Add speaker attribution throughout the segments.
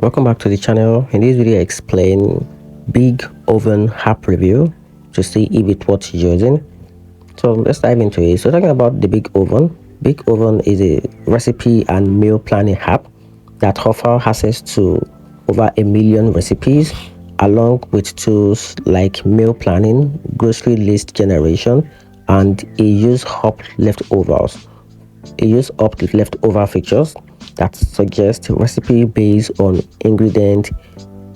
Speaker 1: Welcome back to the channel. In this video I explain BIGOVEN app review to see if it worth using. So let's dive into it. So talking about the BIGOVEN is a recipe and meal planning app that offers access to over 1 million recipes along with tools like meal planning, grocery list generation, and a use up leftover features that suggest recipe based on ingredients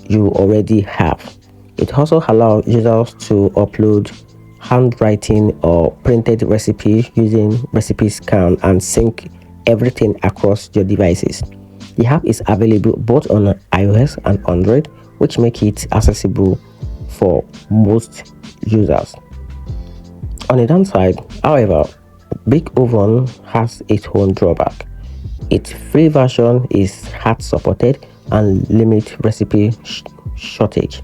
Speaker 1: you already have. It also allows users to upload handwriting or printed recipes using recipe scan and sync everything across your devices. The app is available both on iOS and Android, which make it accessible for most users. On the downside, however, BIGOVEN has its own drawback. Its free version is hard supported and limits recipe shortage.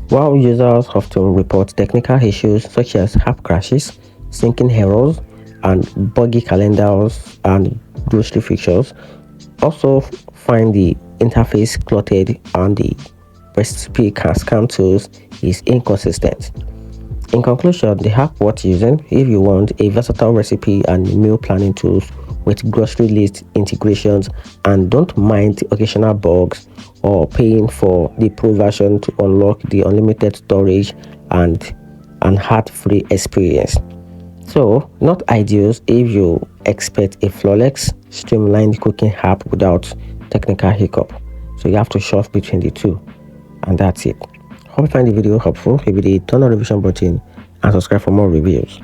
Speaker 1: While users often report technical issues such as app crashes, syncing errors, and buggy calendars and grocery features, also find the interface cluttered and the recipe scan tools is inconsistent. In conclusion, the app worth using if you want a versatile recipe and meal planning tools with grocery list integrations and don't mind the occasional bugs or paying for the pro version to unlock the unlimited storage and an ad-free experience. So, not ideal if you expect a flawless, streamlined cooking app without technical hiccup. So you have to choose between the two, and that's it. Hope you find the video helpful. Hit the turn on notification button and subscribe for more reviews.